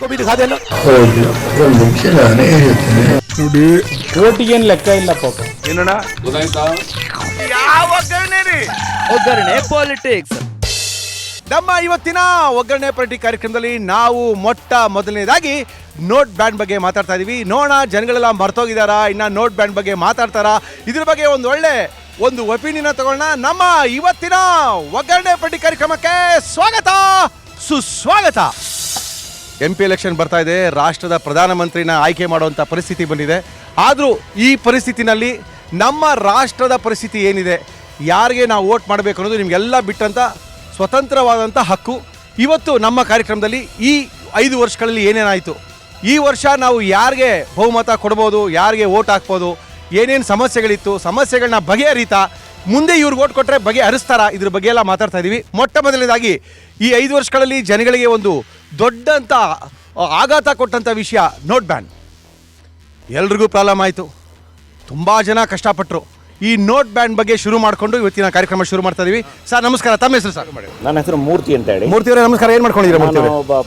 ಗೋಬಿ ದಿಖಾ ದೇನಾ ಮುಖ್ಯ ನಾನೇ ಹೇಳ್ತೇನೆ ನೋಡಿ ಓಟಿಗೇನು ಲೆಕ್ಕ ಇಲ್ಲ ಪಾಪ ಏನಣ್ಣ ಯಾವ ಒಗ್ಗರಣೆ ರೀ ಒಗ್ಗರಣೆ ಪಾಲಿಟಿಕ್ಸ್. ನಮ್ಮ ಇವತ್ತಿನ ಒಗ್ಗರಣೆ ಪಾರ್ಟಿ ಕಾರ್ಯಕ್ರಮದಲ್ಲಿ ನಾವು ಮೊದಲನೇದಾಗಿ ನೋಟ್ ಬ್ಯಾನ್ ಬಗ್ಗೆ ಮಾತಾಡ್ತಾ ಇದೀವಿ. ನೋಡೋಣ ಜನಗಳೆಲ್ಲ ಮರ್ತೋಗಿದಾರಾ, ಇನ್ನ ನೋಟ್ ಬ್ಯಾನ್ ಬಗ್ಗೆ ಮಾತಾಡ್ತಾರಾ, ಇದ್ರ ಬಗ್ಗೆ ಒಂದು ಒಪಿನಿಯನ್ ತಗೊಳ್ಳೋಣ. ನಮ್ಮ ಇವತ್ತಿನ ಒಗ್ಗರಣೆ ಪಾರ್ಟಿ ಕಾರ್ಯಕ್ರಮಕ್ಕೆ ಸ್ವಾಗತ ಸುಸ್ವಾಗತ. MP ಎಲೆಕ್ಷನ್ ಬರ್ತಾ ಇದೆ, ರಾಷ್ಟ್ರದ ಪ್ರಧಾನಮಂತ್ರಿನ ಆಯ್ಕೆ ಮಾಡುವಂಥ ಪರಿಸ್ಥಿತಿ ಬಂದಿದೆ. ಆದರೂ ಈ ಪರಿಸ್ಥಿತಿನಲ್ಲಿ ನಮ್ಮ ರಾಷ್ಟ್ರದ ಪರಿಸ್ಥಿತಿ ಏನಿದೆ, ಯಾರಿಗೆ ನಾವು ವೋಟ್ ಮಾಡಬೇಕು ಅನ್ನೋದು ನಿಮಗೆಲ್ಲ ಬಿಟ್ಟಂಥ ಸ್ವತಂತ್ರವಾದಂಥ ಹಕ್ಕು. ಇವತ್ತು ನಮ್ಮ ಕಾರ್ಯಕ್ರಮದಲ್ಲಿ ಈ 5 ವರ್ಷಗಳಲ್ಲಿ ಏನೇನಾಯಿತು, ಈ ವರ್ಷ ನಾವು ಯಾರಿಗೆ ಬಹುಮತ ಕೊಡ್ಬೋದು, ಯಾರಿಗೆ ವೋಟ್ ಹಾಕ್ಬೋದು, ಏನೇನು ಸಮಸ್ಯೆಗಳಿತ್ತು, ಸಮಸ್ಯೆಗಳನ್ನ ಬಗೆಹರಿತಾ ಮುಂದೆ ಇವ್ರಿಗೆ ವೋಟ್ ಕೊಟ್ಟರೆ ಬಗೆಹರಿಸ್ತಾರಾ, ಇದ್ರ ಬಗ್ಗೆ ಎಲ್ಲ ಮಾತಾಡ್ತಾ ಇದ್ದೀವಿ. ಮೊದಲನೇದಾಗಿ ಈ 5 ವರ್ಷಗಳಲ್ಲಿ ಜನಗಳಿಗೆ ಒಂದು ದೊಡ್ಡಂಥ ಆಘಾತ ಕೊಟ್ಟಂಥ ವಿಷಯ ನೋಟ್ ಬ್ಯಾನ್. ಎಲ್ರಿಗೂ ಪ್ರಾಬ್ಲಮ್ ಆಯಿತು, ತುಂಬ ಜನ ಕಷ್ಟಪಟ್ಟರು. ಈ ನೋಟ್ ಬ್ಯಾನ್ ಬಗ್ಗೆ ಶುರು ಮಾಡಿಕೊಂಡು ಇವತ್ತಿನ ಕಾರ್ಯಕ್ರಮ ಶುರು ಮಾಡ್ತಾ ಇದೀವಿ. ಸರ್ ನಮಸ್ಕಾರ, ತಮ್ಮ ಹೆಸರು ಸರ್? ನನ್ನ ಹೆಸರು ಮೂರ್ತಿ ಅಂತ ಹೇಳಿ. ಮೂರ್ತಿ ಅವರೇ ನಮಸ್ಕಾರ. ಏನು ಮಾಡ್ಕೊಂಡಿದ್ದೀರಾ? ಒಬ್ಬ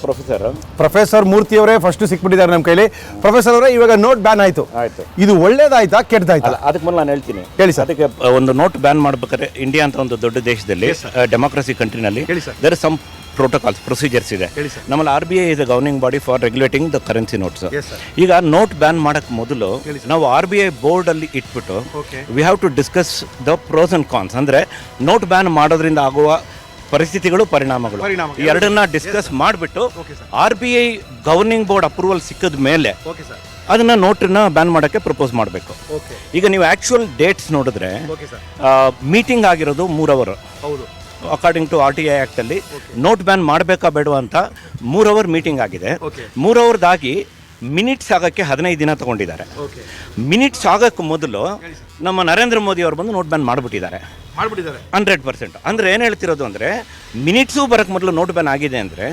ಪ್ರೊಫೆಸರ್ ಮೂರ್ತಿ ಅವರೇ ಫಸ್ಟ್ ಸಿಕ್ಬಿಟ್ಟಿದ್ದಾರೆ ನಮ್ಮ ಕೈಲಿ. ಪ್ರೊಫೆಸರ್ ಅವರೇ, ಇವಾಗ ನೋಟ್ ಬ್ಯಾನ್ ಆಯ್ತು, ಇದು ಒಳ್ಳೇದಾಯ್ತಾ ಕೆಟ್ಟದಾಯ್ತಾ? ಅದಕ್ಕೆ ಮೊದಲು ನಾನು ಹೇಳ್ತೀನಿ. ಹೇಳಿ ಸರ್. ಅದಕ್ಕೆ ಒಂದು ನೋಟ್ ಬ್ಯಾನ್ ಮಾಡ್ಬೇಕಾದ್ರೆ ಇಂಡಿಯಾ ಅಂತ ಒಂದು ದೊಡ್ಡ ದೇಶದಲ್ಲಿ, ಡೆಮೋಕ್ರಸಿ ಕಂಟ್ರಿನಲ್ಲಿ there is some protocols, procedures ಇದೆ. ನಮ್ಮಲ್ಲಿ RBI is a governing body for regulating the currency notes. ಈಗ ನೋಟ್ ಬ್ಯಾನ್ ಮಾಡಕ್ ಮೊದಲು ನಾವು RBI ಬೋರ್ಡ್ ಅಲ್ಲಿ ಇಟ್ಬಿಟ್ಟು we have to discuss the pros and cons. ಅಂದ್ರೆ ನೋಟ್ ಬ್ಯಾನ್ ಮಾಡೋದ್ರಿಂದ ಆಗುವ ಪರಿಸ್ಥಿತಿಗಳು, ಪರಿಣಾಮಗಳು, ಎರಡನ್ನ ಡಿಸ್ಕಸ್ ಮಾಡಿಬಿಟ್ಟು RBI ಗವರ್ನಿಂಗ್ ಬೋರ್ಡ್ ಅಪ್ರೂವಲ್ ಸಿಕ್ಕಿದ ಮೇಲೆ ಅದನ್ನ ನೋಟನ್ನ ಬ್ಯಾನ್ ಮಾಡೋಕ್ಕೆ ಪ್ರಪೋಸ್ ಮಾಡಬೇಕು. ಈಗ ನೀವು ಆಕ್ಚುಯಲ್ ಡೇಟ್ಸ್ ನೋಡಿದ್ರೆ ಮೀಟಿಂಗ್ ಆಗಿರೋದು 3 hour. According to RTI act ಅಲ್ಲಿ ನೋಟ್ ಬ್ಯಾನ್ ಮಾಡಬೇಕಾ ಬೇಡವಾ ಅಂತ 3 ಅವರ್ ಮೀಟಿಂಗ್ ಆಗಿದೆ. 3 ಅವರ್ದಾಗಿ ಮಿನಿಟ್ಸ್ ಆಗೋಕ್ಕೆ 15 ದಿನ ತಗೊಂಡಿದ್ದಾರೆ. ಮಿನಿಟ್ಸ್ ಆಗೋಕ್ಕೆ ಮೊದಲು ನಮ್ಮ ನರೇಂದ್ರ ಮೋದಿ ಅವರು ಬಂದು ನೋಟ್ ಬ್ಯಾನ್ ಮಾಡಿಬಿಟ್ಟಿದ್ದಾರೆ 100%. ಅಂದರೆ ಏನು ಹೇಳ್ತಿರೋದು ಅಂದರೆ, ಮಿನಿಟ್ಸು ಬರೋಕ್ಕೆ ಮೊದಲು ನೋಟ್ ಬ್ಯಾನ್ ಆಗಿದೆ ಅಂದರೆ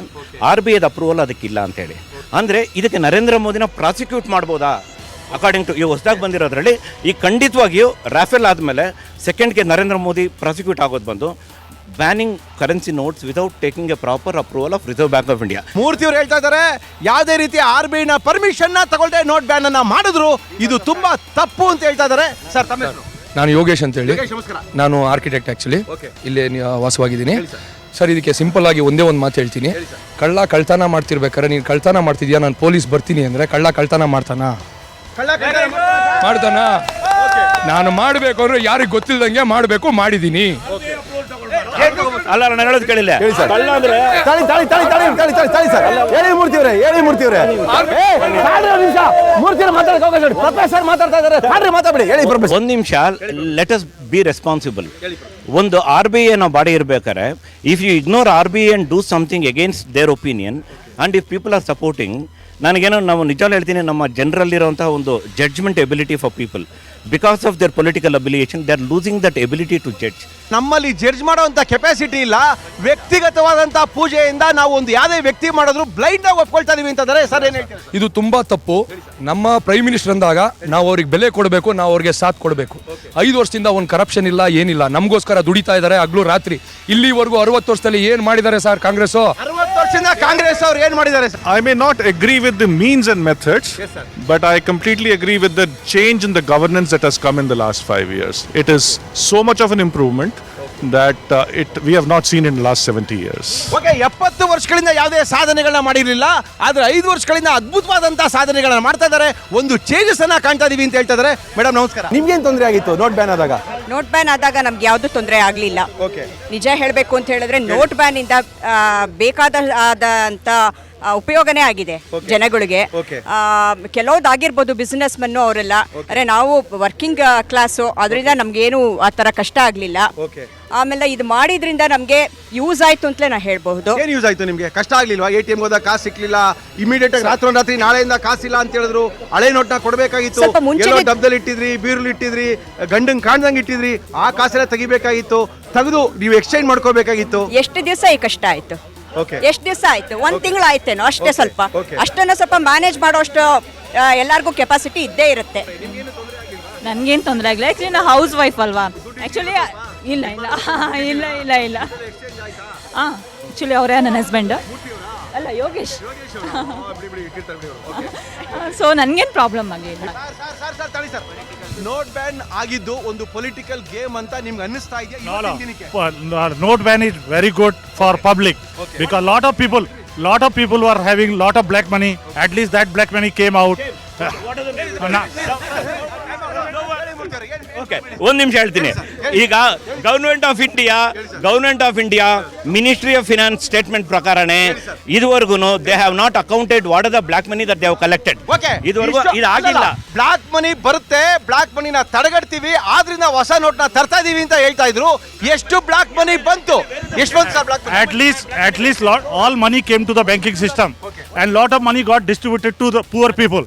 RBIದ ಅಪ್ರೂವಲ್ ಅದಕ್ಕಿಲ್ಲ ಅಂತೇಳಿ. ಅಂದರೆ ಇದಕ್ಕೆ ನರೇಂದ್ರ ಮೋದಿನ ಪ್ರಾಸಿಕ್ಯೂಟ್ ಮಾಡ್ಬೋದಾ ಅಕಾರ್ಡಿಂಗ್ ಟು ಈ ಹೊಸದಾಗಿ ಬಂದಿರೋದ್ರಲ್ಲಿ? ಈ ಖಂಡಿತವಾಗಿಯೂ ರಾಫೆಲ್ ಆದಮೇಲೆ ಸೆಕೆಂಡ್ಗೆ ನರೇಂದ್ರ ಮೋದಿ ಪ್ರಾಸಿಕ್ಯೂಟ್ ಆಗೋದು ಬಂದು banning currency notes without taking a proper approval of Reserve Bank of India. Murthy ಅವರು ಹೇಳ್ತಾ ಇದ್ದಾರೆ, ಯಾವುದೇ ರೀತಿ RBIನ ಪರ್ಮಿಷನ್ ತಗೊಳ್ದೆ ನೋಟ್ ಬ್ಯಾನ್ ಅನ್ನ ಮಾಡಿದ್ರು ಇದು ತುಂಬಾ ತಪ್ಪು ಅಂತ ಹೇಳ್ತಾ ಇದ್ದಾರೆ. ಸರ್ ತಮ್ಮ ಹೆಸರು? ನಾನು ಯೋಗೇಶ್ ಅಂತ ಹೇಳಿ, ನಾನು ಆರ್ಕಿಟೆಕ್ಟ್ ಆ್ಯಕ್ಚುಲಿ, ಇಲ್ಲೇ ವಾಸವಾಗಿದ್ದೀನಿ ಸರ್. ಇದಕ್ಕೆ ಸಿಂಪಲ್ ಆಗಿ ಒಂದೇ ಒಂದು ಮಾತು ಹೇಳ್ತೀನಿ. ಕಳ್ತನ ಮಾಡ್ತಿರ್ಬೇಕಾದ್ರೆ ನೀನು ಕಳ್ತನ ಮಾಡ್ತಿದ್ಯಾ, ನಾನು ಪೊಲೀಸ್ ಬರ್ತೀನಿ ಅಂದರೆ ಕಳ್ತನ ಮಾಡ್ತಾನ? ನಾನು ಮಾಡಬೇಕು ಅಂದ್ರೆ ಯಾರಿಗೆ ಗೊತ್ತಿಲ್ದಂಗೆ ಮಾಡಬೇಕು, ಮಾಡಿದ್ದೀನಿ. ಅಲ್ಲ, ನಾನು ಹೇಳೋದು ಕೇಳಿಲ್ಲ. ಮೂರ್ತಿ ಅವರೇ ಒಂದು ನಿಮಿಷ, ಲೆಟ್ ಅಸ್ ಬಿ ರೆಸ್ಪಾನ್ಸಿಬಲ್. ಒಂದು RBI ಅನ್ನೋ ಬಾಡಿ ಇರ್ಬೇಕಾದ್ರೆ if you ignore RBI and do something against their opinion and if people are supporting, ನನಗೇನೋ ನಾವು ನಿಜವಾಗ್ಲೂ ಹೇಳ್ತೀನಿ, ನಮ್ಮ ಜನರಲ್ಲಿರುವಂತಹ ಒಂದು judgement ability for people, because of their political affiliation they are losing that ability to judge. ನಮ್ಮಲ್ಲಿ judge ಮಾಡುವಂತ capacity ಇಲ್ಲ. ವ್ಯಕ್ತಿಗತವಾದಂತ ಪೂಜೆಯಿಂದ ನಾವು ಒಂದು ಯಾವುದೇ ವ್ಯಕ್ತಿ ಮಾಡಿದ್ರು ಬ್ಲೈಂಡ್ ಆಗಿ ಒಪ್ಕೊಳ್ತಾ ಇದೀವಿ ಅಂತಂದ್ರೆ ಸರ್ ಏನು ಹೇಳ್ತೀರಾ? ಇದು ತುಂಬಾ ತಪ್ಪು. ನಮ್ಮ ಪ್ರೈಮ್ ಮಿನಿಸ್ಟರ್ ಅಂದಾಗ ನಾವು ಅವ್ರಿಗೆ ಬೆಲೆ ಕೊಡಬೇಕು, ನಾವು ಅವ್ರಿಗೆ ಸಾಥ್ ಕೊಡಬೇಕು. 5 ವರ್ಷದಿಂದ ಒಂದು ಕರಪ್ಷನ್ ಇಲ್ಲ, ಏನಿಲ್ಲ. ನಮಗೋಸ್ಕರ ದುಡಿತಾ ಇದ್ದಾರೆ ಹಗಲು ರಾತ್ರಿ. ಇಲ್ಲಿವರೆಗೂ 60 ವರ್ಷದಲ್ಲಿ ಏನ್ ಮಾಡಿದ್ದಾರೆ ಸರ್ ಕಾಂಗ್ರೆಸ್? 60 ವರ್ಷದಿಂದ ಕಾಂಗ್ರೆಸ್ ಅವರು ಏನ್ ಮಾಡಿದ್ದಾರೆ? I may not agree with the means and methods, but I completely agree with the change in the governance that has come in the last 5 years. It is so much of an improvement that we have not seen in the last 70 years. Okay, 70 ವರ್ಷಗಳಿಂದ ಯಾವುದೇ ಸಾಧನೆಗಳನ್ನ ಮಾಡಿರಲಿಲ್ಲ, ಆದ್ರೆ 5 ವರ್ಷಗಳಿಂದ ಅದ್ಭುತವಾದಂತಹ ಸಾಧನೆಗಳನ್ನ ಮಾಡ್ತಾ ಇದ್ದಾರೆ. ಒಂದು changes ಅನ್ನ ಕಾಣ್ತಾ ಇದೀವಿ ಅಂತ ಹೇಳ್ತಾ ಇದ್ದಾರೆ. ಮೇಡಮ್ ನಮಸ್ಕಾರ. ನಿಮ್ಗೇನು ತೊಂದರೆ ಆಗಿತ್ತು ನೋಟ್ ಬ್ಯಾನ್ ಆದಾಗ? ನೋಟ್ ಬ್ಯಾನ್ ಆದಾಗ ನಮ್ಗೆ ಯಾವ್ದು ತೊಂದರೆ ಆಗ್ಲಿಲ್ಲ. ನಿಜ ಹೇಳಬೇಕು ಅಂತ ಹೇಳಿದ್ರೆ ನೋಟ್ ಬ್ಯಾನ್ ಇಂದ ಬೇಕಾದಂತ ಉಪಯೋಗನೇ ಆಗಿದೆ ಜನಗಳಿಗೆ. ಕೆಲವ್ದಾಗಿರ್ಬೋದು ಬಿಸ್ನೆಸ್ ಮನ್ನು ಅವರೆಲ್ಲ, ಅರೆ ನಾವು ವರ್ಕಿಂಗ್ ಕ್ಲಾಸು, ಅದರಿಂದ ನಮ್ಗೇನು ಆ ಥರ ಕಷ್ಟ ಆಗಲಿಲ್ಲ. ಆಮೇಲೆ ಇದು ಮಾಡಿದ್ರಿಂದ ನಮಗೆ ಯೂಸ್ ಆಯ್ತು ಅಂತಲೇ ನಾ ಹೇಳ್ಬಹುದು. ಏನು ಯೂಸ್ ಆಯ್ತು ನಿಮಗೆ? ಕಷ್ಟ ಆಗ್ಲಿಲ್ವಾ? ATM ಹೋದಾಗ ಕಾಸು ಸಿಕ್ಲಿಲ್ಲ, ಇಮಿಡಿಯೇಟ್ ಆಗಿ ರಾತ್ರಿ ನಾಳೆಯಿಂದ ಕಾಸಿಲ್ಲ ಅಂತ ಹೇಳಿದ್ರು, ಹಳೆ ನೋಟ್ನ ಕೊಡಬೇಕಾಗಿತ್ತು, ಎಲ್ಲೋ ಡಬ್ಬದಲ್ಲಿ ಇಟ್ಟಿದ್ರಿ, ಬೀರುಲಿ ಇಟ್ಟಿದ್ರಿ, ಗಂಡನ್ ಕಾಣ್ದಂಗೆ ಇಟ್ಟಿದ್ರಿ, ಆ ಕಾಸೆಲ್ಲ ತೆಗಿಬೇಕಾಗಿತ್ತು, ತೆಗೆದು ನೀವು ಎಕ್ಸ್ಚೇಂಜ್ ಮಾಡ್ಕೋಬೇಕಾಗಿತ್ತು. ಎಷ್ಟು ದಿವಸ ಈ ಕಷ್ಟ ಆಯ್ತು? ಎಷ್ಟು ದಿವಸ ಆಯ್ತು? 1 ತಿಂಗಳು ಆಯ್ತೇನೋ ಅಷ್ಟೇ. ಅಷ್ಟನ್ನು ಸ್ವಲ್ಪ ಮ್ಯಾನೇಜ್ ಮಾಡೋಷ್ಟು ಎಲ್ಲರಿಗೂ ಕೆಪಾಸಿಟಿ ಇದ್ದೇ ಇರುತ್ತೆ. ನನಗೇನು ತೊಂದರೆ ಆಗಿಲ್ಲ. ಆ್ಯಕ್ಚುಲಿ ನಾ ಹೌಸ್ ವೈಫ್ ಅಲ್ವಾ. ಆ್ಯಕ್ಚುಲಿ ಇಲ್ಲ ಇಲ್ಲ ಇಲ್ಲ ಇಲ್ಲ ಇಲ್ಲ ಇಲ್ಲ. ಆ್ಯಕ್ಚುಲಿ ಅವರೇ ನನ್ನ ಹಸ್ಬೆಂಡ್. ಅಲ್ಲ ಯೋಗೇಶ್ ಸೊ ನನಗೇನು ಪ್ರಾಬ್ಲಮ್ ಆಗಿಲ್ಲ. ನೋಟ್ ಬ್ಯಾನ್ ಆಗಿದ್ದು ಒಂದು ಪೊಲಿಟಿಕಲ್ ಗೇಮ್ ಅಂತ ನಿಮ್ಗೆ ಅನ್ನಿಸ್ತಾ ಇದೆಯಾ? Note ban is very good for public because lot of people were having lot of black money. At least that black money came out. Okay, ಒಂದು ನಿಮಿಷ ಹೇಳ್ತೀನಿ. ಈಗ government of India ministry of finance statement ಪ್ರಕಾರನೇ ಇದುವರೆಗೂ they have not accountant what are the block money that they have collected. ಇದುವರೆಗೂ ಇದಾಗಿಲ್ಲ. Block ಮನಿ ಬರುತ್ತೆ, block ಮನಿನ ತಡೆಗಟ್ತೀವಿ, ಆದ್ರಿಂದ ಹೊಸ ನೋಟ್ ನ ತರ್ತಾ ಇದೀವಿ ಅಂತ ಹೇಳ್ತಾ ಇದ್ರು. ಎಷ್ಟು ಬ್ಲಾಕ್ ಮನಿ ಬಂತು? ಎಷ್ಟು ಬಂತು sir block money? At least all money came to the banking system, and lot of money got distributed to the poor people.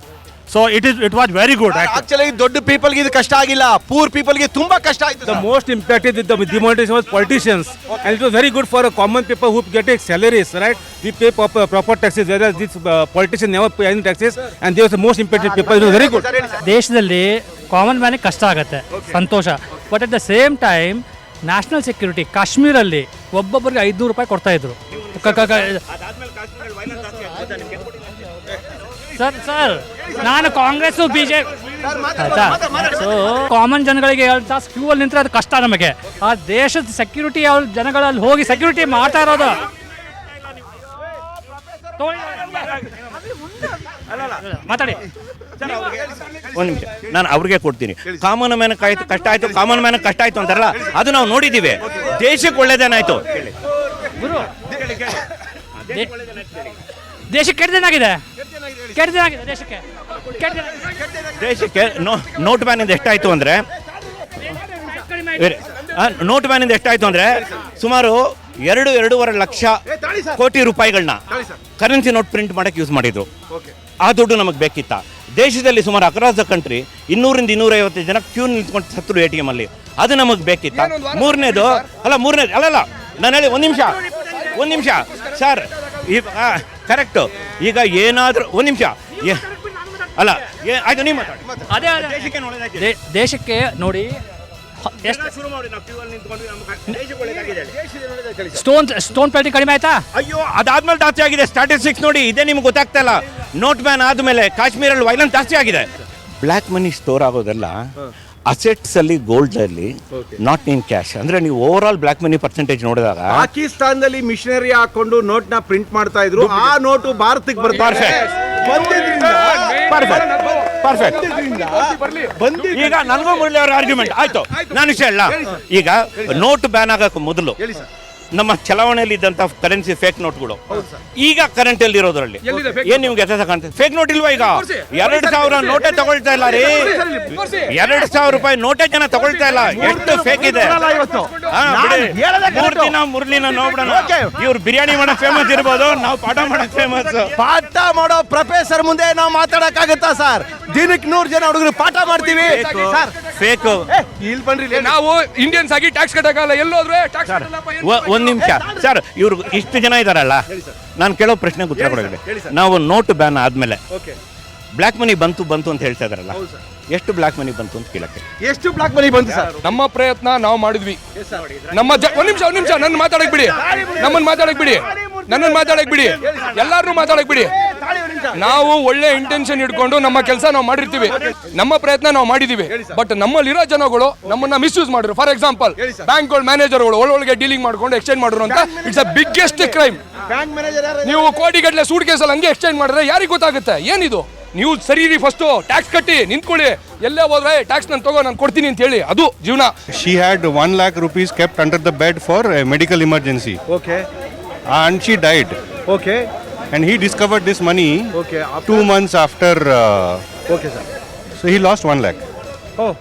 So it was very good. Actually ದೊಡ್ಡ ಪೀಪಲ್ ಗೆ ಇದು ಕಷ್ಟ ಆಗಿಲ್ಲ, ಪೂರ್ ಪೀಪಲ್ ಗೆ ತುಂಬಾ ಕಷ್ಟ ಆಯ್ತು. The most impacted with the demonetization was politicians, and it was very good for a common people who get salaries, right? We pay proper taxes, whereas these politicians never pay any taxes, and they were the most impacted people. It was very good. ದೇಶದಲ್ಲಿ common ಮ್ಯಾನಿಗೆ ಕಷ್ಟ ಆಗುತ್ತೆ, ಸಂತೋಷ. But at the same time national security ಕಾಶ್ಮೀರಲ್ಲಿ ಒಬ್ಬೊಬ್ಬರಿಗೆ 500 ರೂಪಾಯಿ ಕೊಡ್ತಾ ಇದ್ರು. ಸರ್ ನಾನು ಕಾಂಗ್ರೆಸ್ ಬಿಜೆಪಿ ಸೊ ಕಾಮನ್ ಜನಗಳಿಗೆ 2 ತಾಸು ಕ್ಯೂ ಅಲ್ಲಿ ನಿಂತರೆ ಅದು ಕಷ್ಟ ನಮಗೆ. ಆ ದೇಶದ ಸೆಕ್ಯೂರಿಟಿ ಅವ್ರ ಜನಗಳಲ್ಲಿ ಹೋಗಿ ಸೆಕ್ಯೂರಿಟಿ ಮಾಡ್ತಾ ಇರೋದು. ಮಾತಾಡಿ. ಒಂದು ನಿಮಿಷ, ನಾನು ಅವ್ರಿಗೆ ಕೊಡ್ತೀನಿ. ಕಾಮನ್ ಮ್ಯಾನ್ ಕಷ್ಟ ಆಯ್ತು ಅಂತಾರಲ್ಲ, ಅದು ನಾವು ನೋಡಿದ್ದೀವಿ. ದೇಶಕ್ಕೆ ಒಳ್ಳೇದೇನಾಯ್ತು? ದೇಶಕ್ಕೆ ಕೆಟ್ಟದೇನಾಗಿದೆ ದೇಶಕ್ಕೆ ನೋಟ್ ಬ್ಯಾನಿಂದ ಎಷ್ಟಾಯ್ತು ಅಂದ್ರೆ ಸುಮಾರು 2.5 ಲಕ್ಷ ಕೋಟಿ ರೂಪಾಯಿಗಳನ್ನ ಕರೆನ್ಸಿ ನೋಟ್ ಪ್ರಿಂಟ್ ಮಾಡಕ್ಕೆ ಯೂಸ್ ಮಾಡಿದ್ರು. ಆ ದುಡ್ಡು ನಮಗೆ ಬೇಕಿತ್ತ? ದೇಶದಲ್ಲಿ ಸುಮಾರು ಅಕ್ರಾಸ್ ದ ಕಂಟ್ರಿ 200-250 ಜನ ಕ್ಯೂ ನಿಂತ್ಕೊಂಡು ಸತ್ರು ATM ಅಲ್ಲಿ. ಅದು ನಮಗೆ ಬೇಕಿತ್ತ? ಮೂರನೇದು ಅಲ್ಲ ನಾನು ಹೇಳಿ ಒಂದು ನಿಮಿಷ ಸರ್, ಕರೆಕ್ಟು. ಈಗ ಏನಾದರೂ ಒಂದು ನಿಮಿಷ ಅಲ್ಲ, ಆಯ್ತು ನೀವು ಅದೇ ದೇಶಕ್ಕೆ ನೋಡಿ ಸ್ಟೋನ್ ಪ್ಲೇಟಿಂಗ್ ಕಡಿಮೆ ಆಯ್ತಾ? ಅಯ್ಯೋ, ಅದಾದ್ಮೇಲೆ ಜಾಸ್ತಿ ಆಗಿದೆ. ಸ್ಟಾಟಿಸ್ಟಿಕ್ಸ್ ನೋಡಿ, ಇದೇ ನಿಮ್ಗೆ ಗೊತ್ತಾಗ್ತಾ ಇಲ್ಲ. ನೋಟ್ ಬ್ಯಾನ್ ಆದ್ಮೇಲೆ ಕಾಶ್ಮೀರಲ್ಲಿ ವೈಲೆನ್ಸ್ ಜಾಸ್ತಿ ಆಗಿದೆ. ಬ್ಲ್ಯಾಕ್ ಮನಿ ಸ್ಟೋರ್ ಆಗೋದೆಲ್ಲ ಅಸೆಟ್ಸ್ ಅಲ್ಲಿ, ಗೋಲ್ಡ್ ಅಲ್ಲಿ, ನಾಟ್ ಇನ್ ಕ್ಯಾಶ್. ಅಂದ್ರೆ ನೀವು ಓವರ್ ಆಲ್ ಬ್ಲಾಕ್ ಮನಿ ಪರ್ಸೆಂಟೇಜ್ ನೋಡಿದಾಗ ಪಾಕಿಸ್ತಾನದಲ್ಲಿ ಮಿಷನರಿ ಹಾಕೊಂಡು ನೋಟ್ ನ ಪ್ರಿಂಟ್ ಮಾಡ್ತಾ ಇದ್ರು. ಆ ನೋಟು ಭಾರತಕ್ಕೆ ಬರ್ತಾರೆ. ಈಗ ನನಗೂ ಮುರಳಿ ಅವರ ಆರ್ಗ್ಯುಮೆಂಟ್ ಆಯ್ತು. ನಾನು ಇಷ್ಟ ಹೇಳ, ಈಗ ನೋಟ್ ಬ್ಯಾನ್ ಆಗಕ್ಕೆ ಮೊದಲು ನಮ್ಮ ಚಲಾವಣೆಯಲ್ಲಿ ಇದ್ದಂತ ಕರೆನ್ಸಿ ಫೇಕ್ ನೋಟ್ಗಳು ಈಗ ಕರೆಂಟ್ ಅಲ್ಲಿ ಇರೋದ್ರಲ್ಲಿ ಏನ್ ನಿಮ್ಗೆ ವ್ಯತ್ಯಾಸ ಕಾಣ್ತದೆ? ಫೇಕ್ ನೋಟ್ ಇಲ್ವಾ? ಈಗ 2,000 ನೋಟೇ ತಗೊಳ್ತಾ ಇಲ್ಲ ರೀ. 2,000 ರೂಪಾಯಿ ನೋಟೇ ಜನ ತಗೊಳ್ತಾ ಇಲ್ಲ. ಎಷ್ಟು ಫೇಕ್ ಇದೆ. 3 ದಿನ ಮುರಳಿನ ನೋಡೋಣ. ಇವ್ರು ಬಿರಿಯಾನಿ ಮಾಡಕ್ ಫೇಮಸ್ ಇರ್ಬೋದು, ನಾವು ಪಾಠ ಮಾಡಕ್ ಫೇಮಸ್. ಪಾಠ ಮಾಡೋ ಪ್ರೊಫೆಸರ್ ಮುಂದೆ ನಾವು ಮಾತಾಡಕ್ಕಾಗತ್ತಾ ಸರ್? ದಿನಕ್ಕೆ 100 ಜನ ಹುಡುಗರು ಪಾಠ ಮಾಡ್ತೀವಿ. ಫೇಕ್ ಇಲ್ಲಿ ಬನ್ರಿ, ನಾವು ಇಂಡಿಯನ್ಸ್ ಆಗಿ ಟ್ಯಾಕ್ಸ್ ಕಟ್ಟಕ್ಕಾಗಲ್ಲ. ಎಲ್ಲೋದ್ರೆ ಒಂದು ನಿಮಿಷ ಸರ್, ಇವ್ರು ಇಷ್ಟು ಜನ ಇದಾರಲ್ಲ, ನಾನು ಕೇಳೋ ಪ್ರಶ್ನೆಗೆ ಉತ್ತರ ಕೊಡಬೇಕು. ನಾವು ನೋಟ್ ಬ್ಯಾನ್ ಆದ್ಮೇಲೆ ಬ್ಲ್ಯಾಕ್ ಮನಿ ಬಂತು ಅಂತ ಹೇಳ್ತಾ ಇದಾರಲ್ಲ, ಎಷ್ಟು ಬ್ಲ್ಯಾಕ್ ಮನಿ ಬಂತು ಅಂತ ಕೇಳಕ್ಕೆ? ಎಷ್ಟು ಬ್ಲ್ಯಾಕ್ ಮನಿ ಬಂತು ಸರ್? ನಮ್ಮ ಪ್ರಯತ್ನ ನಾವು ಮಾಡಿದ್ವಿ. ನಮ್ಮ ಒಂದ್ ನಿಮಿಷ ನನ್ನ ಮಾತಾಡಕ್ ಬಿಡಿ, ನನ್ನನ್ನು ಮಾತಾಡಕ್ ಬಿಡಿ, ಎಲ್ಲಾರನ್ನೂ ಮಾತಾಡಕ್ ಬಿಡಿ. ನಾವು ಒಳ್ಳೆ ಇಂಟೆನ್ಷನ್ ಇಟ್ಕೊಂಡು ನಮ್ಮ ಕೆಲಸ ನಾವು ಮಾಡಿರ್ತೀವಿ, ನಮ್ಮ ಪ್ರಯತ್ನ ನಾವು ಮಾಡಿದೀವಿ. ಬಟ್ ನಮ್ಮಲ್ಲಿರೋ ಜನಗಳು ನಮ್ಮನ್ನ ಮಿಸ್ಯೂಸ್ ಮಾಡಿದ್ರು. ಫಾರ್ ಎಕ್ಸಾಂಪಲ್, ಬ್ಯಾಂಕ್ಗಳ ಮ್ಯಾನೇಜರ್ಗಳು ಒಳಗೆ ಡೀಲಿಂಗ್ ಮಾಡ್ಕೊಂಡು ಎಕ್ಸ್ಚೇಂಜ್ ಮಾಡಿದ್ರು ಅಂತ. It's a biggest crime. ನೀವು ಕೋಟಿಗಟ್ಟಲೆ ಸೂಟ್ ಕೇಸಲ್ಲಿ ಹಂಗೆ ಎಕ್ಸ್ಚೇಂಜ್ ಮಾಡಿದ್ರೆ ಯಾರಿಗೆ ಗೊತ್ತಾಗುತ್ತೆ ಏನಿದು? ನೀವು ಸರಿ ಫಸ್ಟ್ ಟ್ಯಾಕ್ಸ್ ಕಟ್ಟಿ ನಿಂತ್ಕೊಳ್ಳಿ. ಎಲ್ಲೇ ಹೋದ್ರೆ ಟ್ಯಾಕ್ಸ್ ನಾನು ಕೊಡ್ತೀನಿ ಅಂತ ಹೇಳಿ, ಅದು ಜೀವನ. She had 1 lakh rupees kept under the bed for a medical emergency. Okay. And she died. Okay. And he discovered this money 2 months after. Okay, sir. So he lost 1 lakh. Oh.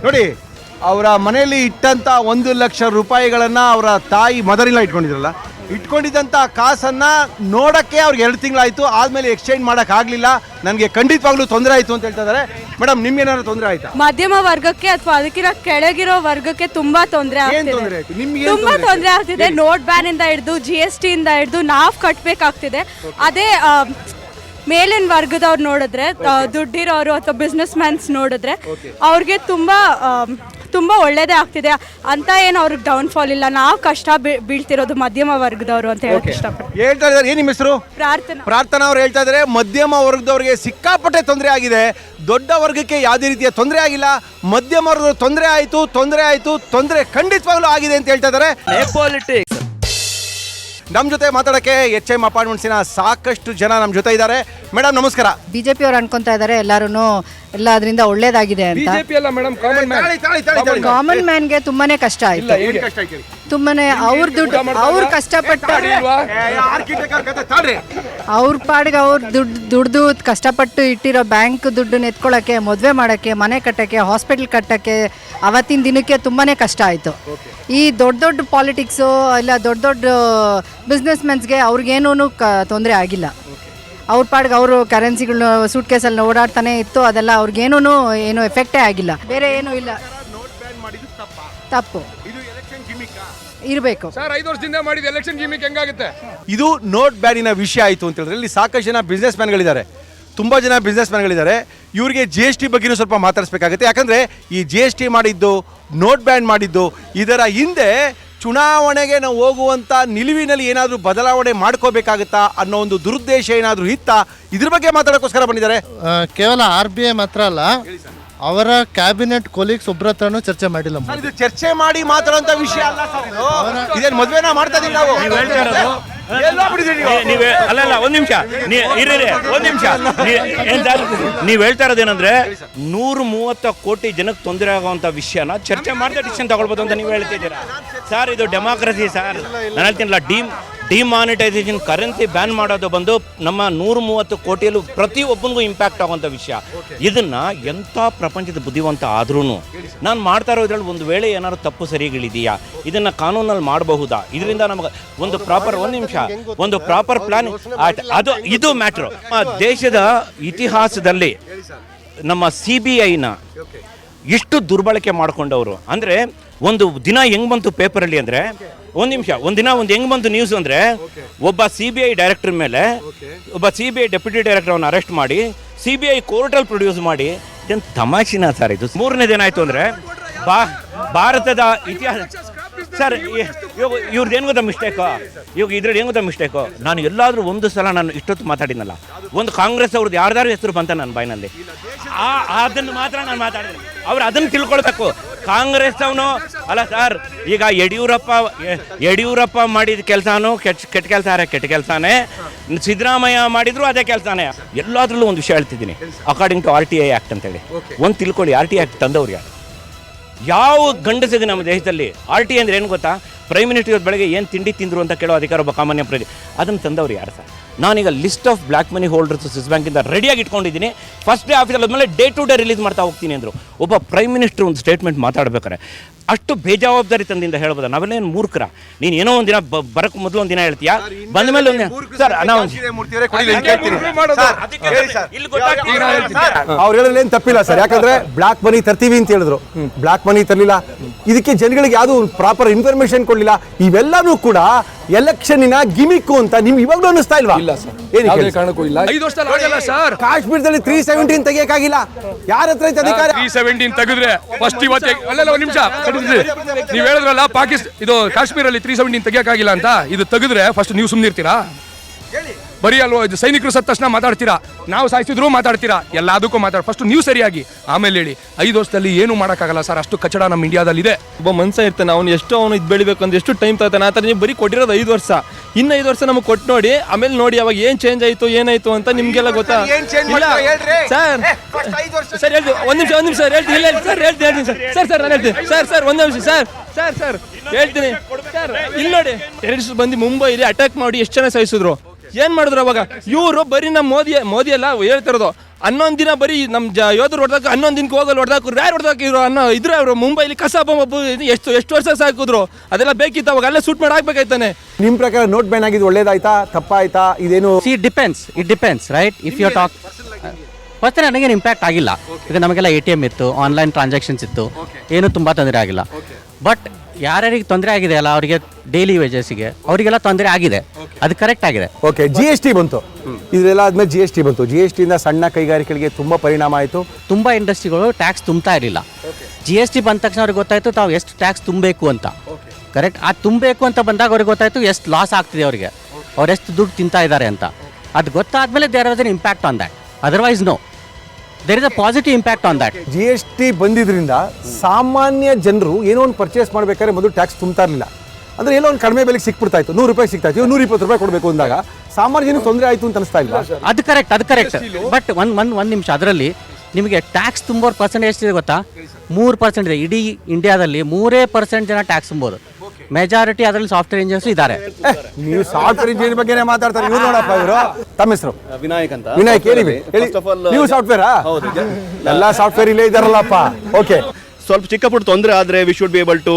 ನೋಡಿ, ಅವರ ಮನೆಯಲ್ಲಿ ಇಟ್ಟಂತ 1 ಲಕ್ಷ ರೂಪಾಯಿಗಳನ್ನ ಅವರ ತಾಯಿ ಮದರಿಲ್ಲ ಇಟ್ಕೊಂಡಿದ್ದಂಥ ಕಾಸನ್ನ ನೋಡಕ್ಕೆ ಅವ್ರಿಗೆ 2 ತಿಂಗಳಾಯ್ತು. ಆದ್ಮೇಲೆ ಎಕ್ಸ್ಚೇಂಜ್ ಮಾಡಕ್ ಆಗ್ಲಿಲ್ಲ. ನನಗೆ ಖಂಡಿತವಾಗ್ಲೂ ತೊಂದರೆ ಆಯ್ತು ಅಂತ ಹೇಳ್ತಾ ಇದ್ದಾರೆ. ಮೇಡಮ್, ನಿಮ್ಗೆ ಏನಾದ್ರು ತೊಂದರೆ ಆಯ್ತಾ? ಮಧ್ಯಮ ವರ್ಗಕ್ಕೆ ಅಥವಾ ಅದಕ್ಕಿಂತ ಕೆಳಗಿರೋ ವರ್ಗಕ್ಕೆ ತುಂಬಾ ತೊಂದರೆ ಆಗ್ತಿದೆ. ನೋಟ್ ಬ್ಯಾನ್ ಇಂದ ಹಿಡಿದು GST ಇಂದ ಹಿಡಿದು ನಾವು ಕಟ್ಟಬೇಕಾಗ್ತಿದೆ. ಅದೇ ಮೇಲಿನ ವರ್ಗದವ್ರು ನೋಡಿದ್ರೆ, ದುಡ್ಡಿರೋರು ಅಥವಾ ಬಿಸ್ನೆಸ್ ಮ್ಯಾನ್ಸ್ ನೋಡಿದ್ರೆ ಅವ್ರಿಗೆ ತುಂಬಾ ತುಂಬ ಒಳ್ಳೇದೇ ಆಗ್ತಿದೆ ಅಂತ ಏನು ಅವ್ರಿಗೆ ಡೌನ್ಫಾಲ್ ಇಲ್ಲ. ನಾವು ಕಷ್ಟ ಬೀಳ್ತಿರೋದು ಮಧ್ಯಮ ವರ್ಗದವರು ಅಂತ ಹೇಳಕ್ಕೆ ಇಷ್ಟಪಡ್ತೀನಿ. ಹೇಳ್ತಾ ಇದ್ದಾರೆ, ಏನು ನಿಮ್ಮ ಹೆಸರು? ಪ್ರಾರ್ಥನಾ ಅವ್ರು ಹೇಳ್ತಾ ಇದ್ದಾರೆ ಮಧ್ಯಮ ವರ್ಗದವರಿಗೆ ಸಿಕ್ಕಾಪಟ್ಟೆ ತೊಂದರೆ ಆಗಿದೆ, ದೊಡ್ಡ ವರ್ಗಕ್ಕೆ ಯಾವುದೇ ರೀತಿಯ ತೊಂದರೆ ಆಗಿಲ್ಲ, ಮಧ್ಯಮ ವರ್ಗದ ತೊಂದರೆ ಆಯಿತು, ತೊಂದರೆ ಖಂಡಿತವಾಗ್ಲೂ ಆಗಿದೆ ಅಂತ ಹೇಳ್ತಾ ಇದ್ದಾರೆ. ಪಾಲಿಟಿಕ್ಸ್. ನಮ್ಮ ಜೊತೆ ಮಾತಾಡೋಕ್ಕೆ HM ಅಪಾರ್ಟ್ಮೆಂಟ್ಸಿನ ಸಾಕಷ್ಟು ಜನ ನಮ್ಮ ಜೊತೆ ಇದ್ದಾರೆ. ಮೇಡಮ್ ನಮಸ್ಕಾರ. ಬಿಜೆಪಿ ಅವ್ರು ಅನ್ಕೊಂತಾ ಇದ್ದಾರೆ ಎಲ್ಲ ಅದರಿಂದ ಒಳ್ಳೇದಾಗಿದೆ ಅಂತ. ಬಿಜೆಪಿ ಅಲ್ಲ ಮೇಡಮ್, ಕಾಮನ್ ಮ್ಯಾನ್. ಕಾಮನ್ ಮ್ಯಾನ್ಗೆ ತುಂಬಾನೇ ಕಷ್ಟ ಆಯ್ತು, ತುಂಬಾನೇ ಅವ್ರ ದುಡ್ಡು ಅವ್ರು ಕಷ್ಟಪಟ್ಟು ಅವ್ರ ಪಾಡಿಗೆ ಅವ್ರು ದುಡ್ದು ಕಷ್ಟಪಟ್ಟು ಇಟ್ಟಿರೋ ಬ್ಯಾಂಕ್ ದುಡ್ಡನ್ನ ಎತ್ಕೊಳ್ಳೋಕ್ಕೆ, ಮದುವೆ ಮಾಡೋಕ್ಕೆ, ಮನೆ ಕಟ್ಟೋಕ್ಕೆ, ಹಾಸ್ಪಿಟಲ್ ಕಟ್ಟೋಕ್ಕೆ ಅವತ್ತಿನ ದಿನಕ್ಕೆ ತುಂಬಾನೇ ಕಷ್ಟ ಆಯಿತು. ಈ ದೊಡ್ಡ ಪಾಲಿಟಿಕ್ಸು ಇಲ್ಲ ದೊಡ್ಡ ಬಿಸ್ನೆಸ್ ಮೆನ್ಸ್ಗೆ ಅವ್ರಿಗೇನೂ ತೊಂದರೆ ಆಗಿಲ್ಲ. ಅವ್ರ ಪಾಡಿಗೆ ಅವರು ಕರೆನ್ಸಿಗಳನ್ನ ಸೂಟ್ ಕೇಸಲ್ಲಿ ಓಡಾಡ್ತಾನೆ ಇತ್ತು, ಅದೆಲ್ಲ ಅವ್ರಿಗೇನೂ ಏನು ಎಫೆಕ್ಟೇ ಆಗಿಲ್ಲ, ಬೇರೆ ಏನೂ ಇಲ್ಲ. ತಪ್ಪು ಇರಬೇಕು ಸರ್. 5 ವರ್ಷದಿಂದ ಮಾಡಿದ ಎಲೆಕ್ಷನ್ ಗಿಮಿಕ್ ಹೆಂಗಾಗುತ್ತೆ? ಇದು ನೋಟ್ ಬ್ಯಾನಿನ ವಿಷಯ ಆಯಿತು ಅಂತ ಹೇಳಿದ್ರೆ ಇಲ್ಲಿ ಸಾಕಷ್ಟು ಜನ ಬಿಸ್ನೆಸ್ ಮ್ಯಾನ್ಗಳಿದ್ದಾರೆ, ತುಂಬ ಜನ ಬಿಸ್ನೆಸ್ ಮ್ಯಾನ್ಗಳಿದ್ದಾರೆ. ಇವರಿಗೆ GST ಬಗ್ಗೆನೂ ಸ್ವಲ್ಪ ಮಾತಾಡಿಸ್ಬೇಕಾಗುತ್ತೆ. ಯಾಕಂದರೆ ಈ GST ಮಾಡಿದ್ದು, ನೋಟ್ ಬ್ಯಾನ್ ಮಾಡಿದ್ದು, ಇದರ ಹಿಂದೆ ಚುನಾವಣೆಗೆ ನಾವು ಹೋಗುವಂಥ ನಿಲುವಿನಲ್ಲಿ ಏನಾದರೂ ಬದಲಾವಣೆ ಮಾಡ್ಕೋಬೇಕಾಗುತ್ತಾ ಅನ್ನೋ ಒಂದು ದುರುದ್ದೇಶ ಏನಾದರೂ ಇತ್ತ, ಇದ್ರ ಬಗ್ಗೆ ಮಾತಾಡೋಕ್ಕೋಸ್ಕರ ಬಂದಿದ್ದಾರೆ. ಕೇವಲ RBI ಮಾತ್ರ ಅಲ್ಲ, ಅವರ ಕ್ಯಾಬಿನೆಟ್ ಕೊಲೀಗ್ಸ್ ಒಬ್ಬರ ಹತ್ರನೂ ಚರ್ಚೆ ಮಾಡಿಲ್ಲ. ಇದು ಚರ್ಚೆ ಮಾಡಿ ಮಾತಾಡುವಂತ ವಿಷಯ ಅಲ್ಲ ಸರ್. ಇದೇನು ಮದುವೆನ ಮಾಡ್ತಾ ಇದೀವಿ ನಾವು? ಅಲ್ಲ ಒಂದ್ ನಿಮಿಷ ನೀವು ಹೇಳ್ತಾ ಇರೋದೇನಂದ್ರೆ 130 ಕೋಟಿ ಜನಕ್ಕೆ ತೊಂದರೆ ಆಗುವಂತ ವಿಷಯನ ಚರ್ಚೆ ಮಾಡಿದ ಡಿಸಿಷನ್ ತಗೊಳ್ಬೋದು ಅಂತ ನೀವು ಹೇಳ್ತಿದ್ದೀರಾ ಸರ್. ಇದು ಡೆಮಾಕ್ರಸಿ ಸರ್. ನಾನು ಹೇಳ್ತೀನಲ್ಲ, ಡಿಮಾನಿಟೈಸೇಷನ್ ಕರೆನ್ಸಿ ಬ್ಯಾನ್ ಮಾಡೋದು ಬಂದು ನಮ್ಮ 130 ಕೋಟಿಯಲ್ಲೂ ಪ್ರತಿಯೊಬ್ಬನಿಗೂ ಇಂಪ್ಯಾಕ್ಟ್ ಆಗುವಂಥ ವಿಷಯ. ಇದನ್ನ ಎಂಥ ಪ್ರಪಂಚದ ಬುದ್ಧಿವಂತ ಆದ್ರೂ ನಾನು ಮಾಡ್ತಾ ಇರೋದ್ರಲ್ಲಿ ಒಂದು ವೇಳೆ ಏನಾದ್ರು ತಪ್ಪು ಸರಿಗಳಿದೆಯಾ, ಇದನ್ನ ಕಾನೂನಲ್ಲಿ ಮಾಡಬಹುದಾ, ಇದರಿಂದ ನಮಗೆ ಒಂದು ಪ್ರಾಪರ್ ಪ್ಲಾನ್ ಅದು ಇದು ಮ್ಯಾಟ್ರು. ದೇಶದ ಇತಿಹಾಸದಲ್ಲಿ ನಮ್ಮ CBIನ ಎಷ್ಟು ದುರ್ಬಳಕೆ ಮಾಡ್ಕೊಂಡವರು ಅಂದರೆ, ಒಂದು ದಿನ ಹೆಂಗ್ ಬಂತು ಪೇಪರಲ್ಲಿ ಅಂದರೆ, ಒಂದಿನ ಹೆಂಗ್ ಬಂತು ನ್ಯೂಸ್ ಅಂದರೆ, ಒಬ್ಬ CBI ಡೈರೆಕ್ಟರ್ ಮೇಲೆ ಒಬ್ಬ CBI ಡೆಪ್ಯೂಟಿ ಡೈರೆಕ್ಟರ್ ಅವನ್ನ ಅರೆಸ್ಟ್ ಮಾಡಿ CBI ಕೋರ್ಟಲ್ಲಿ ಪ್ರೊಡ್ಯೂಸ್ ಮಾಡಿ. ಇದನ್ನು ತಮಾಷೆನಾ ಸರ್ ಇದು? ಮೂರನೇದೇನಾಯ್ತು ಅಂದರೆ, ಭಾರತದ ಇತಿಹಾಸ ಸರ್. ಇವ್ರದ್ದು ಏನು ಗೊತ್ತಾ ಮಿಸ್ಟೇಕು? ಇದ್ರಲ್ಲಿ ಏನು ಗೊತ್ತಾ ಮಿಸ್ಟೇಕು? ನಾನು ಎಲ್ಲಾದರೂ ಒಂದು ಸಲ ನಾನು ಇಷ್ಟೊತ್ತು ಮಾತಾಡಿನಲ್ಲ, ಒಂದು ಕಾಂಗ್ರೆಸ್ ಅವ್ರದ್ದು ಯಾರ್ದಾರು ಹೆಸರು ಬಂತ ನನ್ನ ಬಾಯಿನಲ್ಲಿ, ಅದನ್ನು ಮಾತ್ರ ನಾನು ಮಾತಾಡಿದೆ. ಅವ್ರು ಅದನ್ನು ತಿಳ್ಕೊಳ್ಬೇಕು. ಕಾಂಗ್ರೆಸ್ ಅವನು ಅಲ್ಲ ಸರ್. ಈಗ ಯಡಿಯೂರಪ್ಪ ಮಾಡಿದ ಕೆಲಸನೂ ಕೆಟ್ಟ ಕೆಲಸನೇ, ಸಿದ್ದರಾಮಯ್ಯ ಮಾಡಿದ್ರು ಅದೇ ಕೆಲಸನೇ. ಎಲ್ಲಾದ್ರಲ್ಲೂ ಒಂದು ವಿಷಯ ಹೇಳ್ತಿದ್ದೀನಿ, ಅಕಾರ್ಡಿಂಗ್ ಟು RTI ಆ್ಯಕ್ಟ್ ಅಂತೇಳಿ ಒಂದು ತಿಳ್ಕೊಳ್ಳಿ. RTI ಆ್ಯಕ್ಟ್ ತಂದವ್ರು ಯಾರು? ಯಾವ ಗಂಡಸಿಗೆ ನಮ್ಮ ದೇಶದಲ್ಲಿ RTI ಅಂದರೆ ಏನು ಗೊತ್ತಾ? ಪ್ರೈಮ್ ಮಿನಿಸ್ಟರ್ ಇವತ್ತು ಬೆಳಗ್ಗೆ ಏನು ತಿಂಡಿ ತಿಂದರು ಅಂತ ಕೇಳೋ ಅಧಿಕಾರ ಒಬ್ಬ ಸಾಮಾನ್ಯ ಪ್ರಜೆ. ಅದನ್ನು ತಂದವ್ರು ಯಾರು ಸರ್? ನಾನೀಗ list of black money holders Swiss ಬ್ಯಾಂಕಿಂದ ರೆಡಿಯಾಗಿ ಇಟ್ಕೊಂಡಿದ್ದೀನಿ. ಫಸ್ಟ್ ಡೇ ಆಫೀಸಲ್ಲಿ ಆದಮೇಲೆ ಡೇ ಟು ಡೇ ರಿಲೀಸ್ ಮಾಡ್ತಾ ಹೋಗ್ತೀನಿ ಅಂದರು. ಒಬ್ಬ ಪ್ರೈಮ್ ಮಿನಿಸ್ಟರ್ ಒಂದು ಸ್ಟೇಟ್ಮೆಂಟ್ ಮಾತಾಡ್ಬೇಕಾರೆ ಅಷ್ಟು ಬೇಜವಾಬ್ದಾರಿ ತಂದಿಂದ ಹೇಳ್ಬೋದ? ನಾವೆಲ್ಲೇನು ಮೂರ್ಖರ? ನೀನು ಏನೋ ಒಂದಿನ ಬರಕ್ಕೆ ಮೊದಲು ಒಂದಿನ ಹೇಳ್ತೀಯಾ, ಬಂದ ಮೇಲೆ ಒಂದಿನ ಸರ್ ಅವ್ರು ಹೇಳೋದೇನು ತಪ್ಪಿಲ್ಲ ಸರ್. ಯಾಕಂದ್ರೆ ಬ್ಲಾಕ್ ಮನಿ ತರ್ತೀವಿ ಅಂತ ಹೇಳಿದ್ರು, ಬ್ಲಾಕ್ ಮನಿ ತರಲಿಲ್ಲ. ಇದಕ್ಕೆ ಜನಗಳಿಗೆ ಯಾವುದು ಪ್ರಾಪರ್ ಇನ್ಫಾರ್ಮೇಶನ್ ಕೊಡಲಿಲ್ಲ. ಇವೆಲ್ಲನೂ ಕೂಡ ಎಲೆಕ್ಷನ್ನಿನ ಗಿಮಿಕ್ಕು ಅಂತ ನಿಮ್ಗೆ ಇವಾಗಲೂ ಅನ್ನಿಸ್ತಾ ಇಲ್ವಾ? ಇಲ್ಲ ಸರ್, ಕಾರಣಕ್ಕೂ ಇಲ್ಲ. 5 ವರ್ಷದಲ್ಲಿ ಆಗಲ್ಲ ಸರ್. ಕಾಶ್ಮೀರದಲ್ಲಿ 317 ತೆಗಿಯಕ್ಕಾಗಿಲ್ಲ. ಯಾರ ಹತ್ರ ಐತೆ ಅಧಿಕಾರ? 317 ತೆಗೆದ್ರೆ ಫಸ್ಟ್ ಇವತ್ತು ಅಲ್ಲೆಲ್ಲ ಒಂದು ನಿಮಿಷ ನೀವು ಹೇಳಿದ್ರಲ್ಲ, ಇದು ಕಾಶ್ಮೀರಲ್ಲಿ 317 ತೆಗಿಯಕ್ಕಾಗಿಲ್ಲ ಅಂತ. ಇದು ತೆಗೆದ್ರೆ ಫಸ್ಟ್ ನೀವು ಸುಮ್ಮನಿರ್ತೀರಾ? ಬರೀ ಅಲ್ವಾ ಇದು ಸೈನಿಕರು ಸತ್ತ ತಕ್ಷಣ ಮಾತಾಡ್ತೀರಾ, ನಾವು ಸಾಯಿಸಿದ್ರು ಮಾತಾಡ್ತೀರಾ, ಎಲ್ಲದಕ್ಕೂ ಫಸ್ಟ್ ನೀವು ಸರಿಯಾಗಿ ಆಮೇಲೆ ಹೇಳಿ. 5 ವರ್ಷದಲ್ಲಿ ಏನು ಮಾಡೋಕ್ಕಾಗಲ್ಲ ಸರ್, ಅಷ್ಟು ಕಚಡ ನಮ್ಮ ಇಂಡಿಯಾದಲ್ಲಿ ಇದೆ. ಒಬ್ಬ ಮನ್ಸ ಇರ್ತಾನೆ, ಅವನು ಎಷ್ಟು ಅವನು ಇದು ಬೆಳಿಬೇಕು ಅಂತ ಎಷ್ಟು ಟೈಮ್ ತಗೋತಾನೆ. ಆ ಥರ ನೀವು ಬರೀ ಕೊಟ್ಟಿರೋದು 5 ವರ್ಷ, ಇನ್ನು 5 ವರ್ಷ ನಮಗೆ ಕೊಟ್ಟು ನೋಡಿ, ಆಮೇಲೆ ನೋಡಿ ಅವಾಗ ಏನು ಚೇಂಜ್ ಆಯಿತು ಏನಾಯಿತು ಅಂತ ನಿಮಗೆಲ್ಲ ಗೊತ್ತಾ? ಇಲ್ಲ ಸರ್ ಹೇಳ್ತೀವಿ, ಒಂದು ನಿಮಿಷ ಸರ್ ಹೇಳ್ತೀನಿ. ಇಲ್ಲ ಸರ್ ಹೇಳ್ತೀನಿ ಸರ್ ನಾನು ಹೇಳ್ತೀನಿ ಸರ್ ಒಂದು ನಿಮಿಷ ಸರ್ ಹೇಳ್ತೀನಿ ಸರ್. ಇಲ್ಲಿ ನೋಡಿ, ಟೆರರಿಸ್ಟ್ ಬಂದು ಮುಂಬೈಲಿ ಅಟ್ಯಾಕ್ ಮಾಡಿ ಎಷ್ಟು ಜನ ಸಾಯಿಸಿದ್ರು, ಏನು ಮಾಡಿದ್ರು ಅವಾಗ? ಇವರು ಬರೀ ನಮ್ಮ ಮೋದಿ ಎಲ್ಲ ಹೇಳ್ತಿರೋದು 11 ದಿನ ಬರೀ ನಮ್ಮ ಯೋಧರು ಹೊಡೆದಾಕ, 11 ದಿನಕ್ಕೆ ಹೋಗಲು ಹೊಡೆದಾಕು, ಯಾರು ಹೊಡೆದಾಕಿದ್ರು ಇದ್ರೆ ಅವರು ಮುಂಬೈಲಿ ಕಸ ಬಾಂಬ್ ಎಷ್ಟು ವರ್ಷ ಸಾಕಿದ್ರು. ಅದೆಲ್ಲ ಬೇಕಿತ್ತು ಅವಾಗ, ಅಲ್ಲೇ ಶೂಟ್ ಮಾಡಿ ಹಾಕ್ಬೇಕಾಯ್ತಾನೆ. ನಿಮ್ಮ ಪ್ರಕಾರ ನೋಟ್ ಬ್ಯಾನ್ ಆಗಿದ್ದು ಒಳ್ಳೇದಾಯ್ತಾ ತಪ್ಪಾಯ್ತಾ? ಇದೇನು it depends right. If you talk first ನನಗೇನು ಇಂಪ್ಯಾಕ್ಟ್ ಆಗಿಲ್ಲ. ಈಗ ನಮಗೆಲ್ಲ ATM ಇತ್ತು, ಆನ್ಲೈನ್ ಟ್ರಾನ್ಸಾಕ್ಷನ್ಸ್ ಇತ್ತು, ಏನು ತುಂಬ ತೊಂದರೆ ಆಗಿಲ್ಲ. ಬಟ್ ಯಾರ್ಯಾರಿಗೆ ತೊಂದರೆ ಆಗಿದೆ ಅಲ್ಲ, ಅವರಿಗೆ ಡೈಲಿ ವೇಜಸ್ಗೆ ಅವರಿಗೆಲ್ಲ ತೊಂದರೆ ಆಗಿದೆ, ಅದು ಕರೆಕ್ಟ್ ಆಗಿದೆ. ಓಕೆ, GST ಬಂತು, ಇದೆಲ್ಲ ಆದ್ಮೇಲೆ GST ಬಂತು. GST ಇಂದ ಸಣ್ಣ ಕೈಗಾರಿಕೆಗಳಿಗೆ ತುಂಬ ಪರಿಣಾಮ ಆಯಿತು. ತುಂಬ ಇಂಡಸ್ಟ್ರಿಗಳು ಟ್ಯಾಕ್ಸ್ ತುಂಬ್ತಾ ಇರಲಿಲ್ಲ. GST ಬಂದ ತಕ್ಷಣ ಅವ್ರಿಗೆ ಗೊತ್ತಾಯಿತು ತಾವು ಎಷ್ಟು ಟ್ಯಾಕ್ಸ್ ತುಂಬಬೇಕು ಅಂತ. ಕರೆಕ್ಟ್. ಆ ತುಂಬಬೇಕು ಅಂತ ಬಂದಾಗ ಅವ್ರಿಗೆ ಗೊತ್ತಾಯಿತು ಎಷ್ಟು ಲಾಸ್ ಆಗ್ತಿದೆ ಅವರಿಗೆ, ಅವ್ರು ಎಷ್ಟು ದುಡ್ಡು ತಿಂತಾ ಇದ್ದಾರೆ ಅಂತ. ಅದು ಗೊತ್ತಾದ್ಮೇಲೆ there was an impact on that. Otherwise no, there is a positive impact on that. GST ಬಂದಿದ್ರಿಂದ ಸಾಮಾನ್ಯ ಜನರು ಏನೋ ಒಂದು ಪರ್ಚೇಸ್ ಮಾಡ್ಬೇಕಾದ್ರೆ ಮೊದಲು ಟ್ಯಾಕ್ಸ್ ತುಂಬ್ತಾ ಇರಲಿಲ್ಲ. ಅಂದ್ರೆ ಎಲ್ಲೋ ಒಂದು ಕಡಿಮೆ ಬೆಲೆಗೆ ಸಿಕ್ಬಿಡ್ತಾ ಇತ್ತು, 100 ರೂಪಾಯಿ ಸಿಗ್ತಾ ಇತ್ತು, 120 ರೂಪಾಯಿ ಕೊಡಬೇಕು ಅಂದಾಗ ಸಾಮಾನ್ಯ ಜನಕ್ಕೆ ತೊಂದರೆ ಆಯಿತು ಅಂತ ಅನಿಸ್ತಾ ಇಲ್ಲ. ಅದು ಕರೆಕ್ಟ್. ಬಟ್ ಒಂದು ನಿಮಿಷ, ಅದರಲ್ಲಿ ನಿಮಗೆ ಟ್ಯಾಕ್ಸ್ ತುಂಬೋರ್ ಪರ್ಸೆಂಟೇಜ್ ಎಷ್ಟಿದೆ ಗೊತ್ತಾ? 3% ಇದೆ. ಇಡೀ ಇಂಡಿಯಾದಲ್ಲಿ 3% ಜನ ಟ್ಯಾಕ್ಸ್ ತುಂಬೋದು. ಮೆಜಾರಿಟಿ ಅದರಲ್ಲಿ ಸಾಫ್ಟ್ವೇರ್ ಇಂಜಿನಿಯರ್ಸ್ ಇದ್ದಾರೆ. ನೀವು ಸಾಫ್ಟ್ವೇರ್ ಇಂಜಿನಿಯರ್ ಬಗ್ಗೆನೇ ಮಾತಾಡ್ತಾರೆ ಇವ್ರು. ನೋಡಪ್ಪ ಇವರು. ತಮ್ಮ ಹೆಸರು? ವಿನಾಯಕ್ ಅಂತ. ವಿನಾಯಕ್, ಹೇಳಿ. ನೀವು ಸಾಫ್ಟ್ವೇರಾ? ಎಲ್ಲ ಸಾಫ್ಟ್ವೇರ್ ಇಲ್ಲೇ ಇದ್ದಾರಲ್ಲಪ್ಪ. ಓಕೆ, ಸ್ವಲ್ಪ ಚಿಕ್ಕ ಪುಟ್ಟ ತೊಂದರೆ ಆದರೆ we should be able to